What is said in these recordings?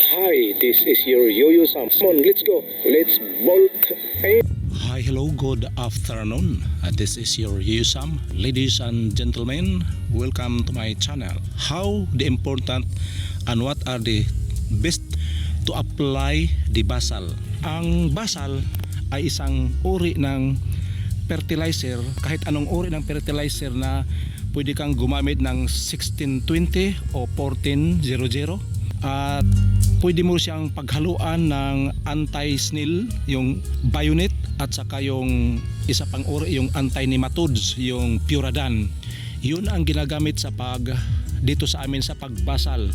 Hi, this is your Yo-Yo Sam. Come on, let's go. Let's bolt. Hi, hello, good afternoon. This is your Yo-Yo Sam. Ladies and gentlemen, welcome to my channel. How the important and what are the best to apply the basal? Ang basal ay isang uri ng fertilizer, kahit anong uri ng fertilizer na pwede kang gumamit ng 1620 o 1400 at pwede mo siyang paghaluan ng anti-snail, yung bayonet, at saka yung isa pang uri, yung anti-nematodes, yung Puradan. Yun ang ginagamit sa dito sa amin sa pagbasal.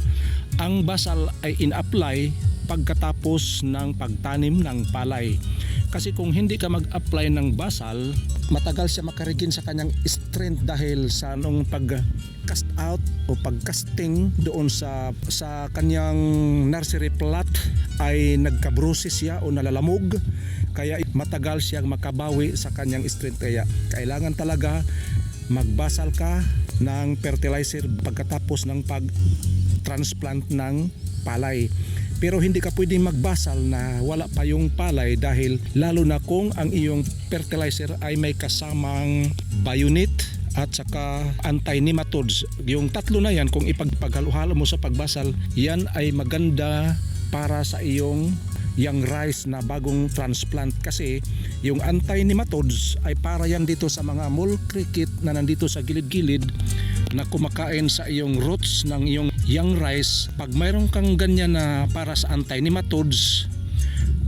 Ang basal ay in-apply pagkatapos ng pagtanim ng palay. Kasi kung hindi ka mag-apply ng basal, matagal siya makarigin sa kanyang strength dahil sa nung pag-cast out o pag-casting doon sa kanyang nursery plot ay nagka-bruises siya o nalalamog. Kaya matagal siyang makabawi sa kanyang strength. Kaya kailangan talaga magbasal ka ng fertilizer pagkatapos ng pag-transplant ng palay. Pero hindi ka pwedeng magbasal na wala pa yung palay dahil lalo na kung ang iyong fertilizer ay may kasamang bayonet at saka anti-nematodes. Yung tatlo na yan, kung ipagpaghalo-halo mo sa pagbasal, yan ay maganda para sa iyong young rice na bagong transplant. Kasi yung anti-nematodes ay para yan dito sa mga mole cricket na nandito sa gilid-gilid na kumakain sa iyong roots ng iyong young rice. Pag mayroon kang ganyan na para sa anti-nematodes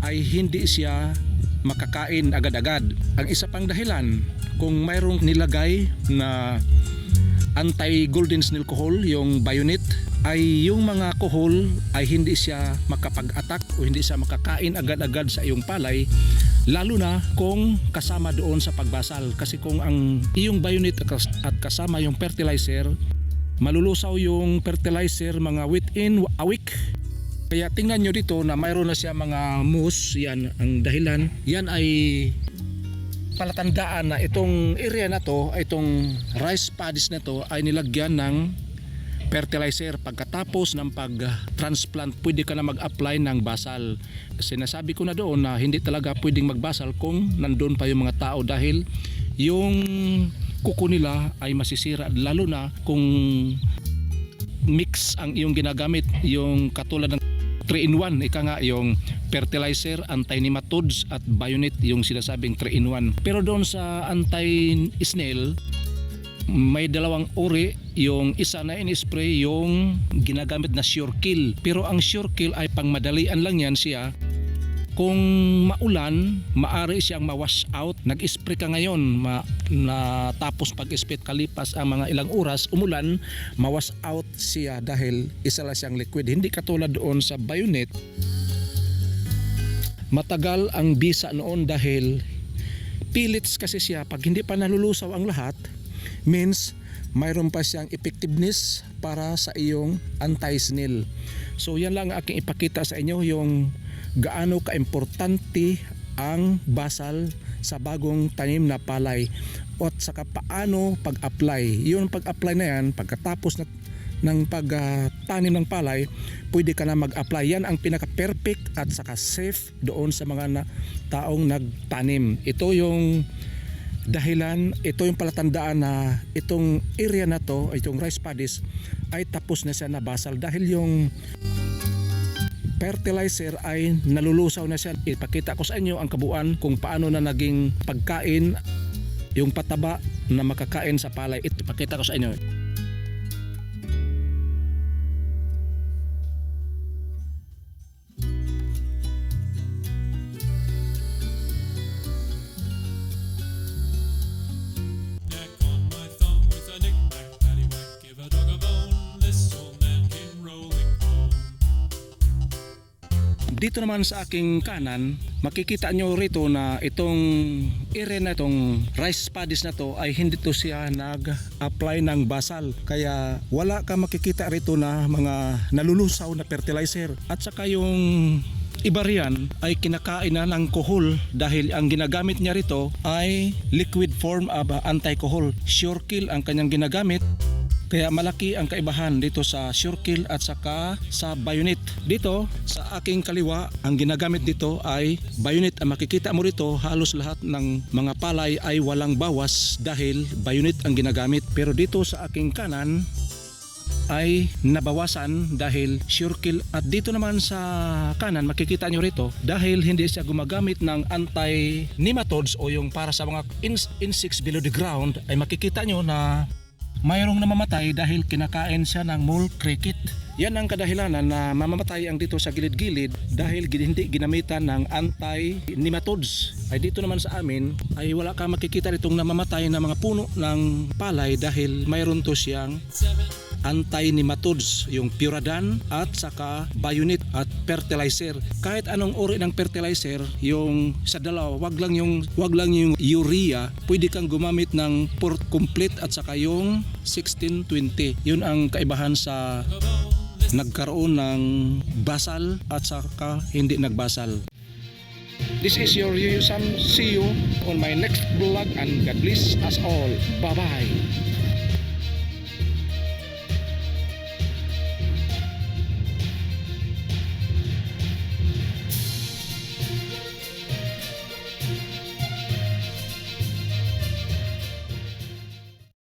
ay hindi siya makakain agad-agad. Ang isa pang dahilan, kung mayroong nilagay na anti-golden snail cohol, yung bayonet, ay yung mga kohol ay hindi siya makapag-attack o hindi siya makakain agad-agad sa iyong palay, lalo na kung kasama doon sa pagbasal. Kasi kung ang iyong bayonet at kasama yung fertilizer, malulusaw yung fertilizer mga within a week. Kaya tingnan nyo dito na mayroon na siya mga moss. Yan ang dahilan. Yan ay palatandaan na itong area na to, itong rice paddies na to ay nilagyan ng fertilizer. Pagkatapos ng pag-transplant, pwede ka na mag-apply ng basal. Sinasabi ko na doon na hindi talaga pwedeng magbasal kung nandun pa yung mga tao dahil yung kuko nila ay masisira, lalo na kung mix ang iyong ginagamit, yung katulad ng 3-in-1, ika nga yung fertilizer, anti-nematodes at bayonet, yung sinasabing 3-in-1. Pero doon sa anti-snail, may dalawang uri. Yung isa na in-spray yung ginagamit na sure kill, pero ang sure kill ay pangmadalian lang yan siya. Kung maulan, maari siyang ma-wash out. Nag-spray ka ngayon tapos pag-spray kalipas ang mga ilang oras, umulan, ma-wash out siya dahil isa lang siyang liquid. Hindi katulad doon sa bayonet. Matagal ang bisa noon dahil pellets kasi siya. Pag hindi pa nalulusaw ang lahat, means mayroon pa siyang effectiveness para sa iyong anti-snail. So yan lang aking ipakita sa inyo, yung gaano kaimportante ang basal sa bagong tanim na palay at saka paano pag-apply. Yung pag-apply na yan, pagkatapos ng pagtanim ng palay, pwede ka na mag-apply. Yan ang pinaka-perfect at saka safe doon sa mga taong nagtanim. Ito yung dahilan, ito yung palatandaan na itong area na to, itong rice paddies ay tapos na siya na basal dahil yung fertilizer ay nalulusaw na siya. Ipakita ko sa inyo ang kabuuan kung paano na naging pagkain yung pataba na makakain sa palay. Ipakita ko sa inyo. Dito naman sa aking kanan, makikita nyo rito na itong area na itong rice paddies na to ay hindi to siya nag-apply ng basal. Kaya wala ka makikita rito na mga nalulusaw na fertilizer. At saka yung iba riyan ay kinakain na ng kohol dahil ang ginagamit niya rito ay liquid form of anti-kohol. Sure kill ang kanyang ginagamit. Kaya malaki ang kaibahan dito sa Sure-Kill at saka sa Bayonet. Dito sa aking kaliwa, ang ginagamit dito ay Bayonet. Ang makikita mo rito, halos lahat ng mga palay ay walang bawas dahil Bayonet ang ginagamit. Pero dito sa aking kanan ay nabawasan dahil Sure-Kill. At dito naman sa kanan makikita nyo rito, dahil hindi siya gumagamit ng anti-nematodes o yung para sa mga insects below the ground, ay makikita nyo na mayroong namamatay dahil kinakain siya ng mole cricket. Yan ang kadahilanan na mamamatay ang dito sa gilid-gilid dahil hindi ginamitan ng anti-nematodes. Ay dito naman sa amin ay wala ka makikita itong namamatay na mga puno ng palay dahil mayroon to siyang anti-nematodes, yung Puradan at saka Bayonet at fertilizer. Kahit anong uri ng fertilizer, yung sa dalawa, wag lang yung urea, pwede kang gumamit ng Port Complete at saka yung 1620. Yun ang kaibahan sa nagkaroon ng basal at saka hindi nagbasal. This is your Yuyu Sam. See you on my next vlog and God bless us all. Bye bye.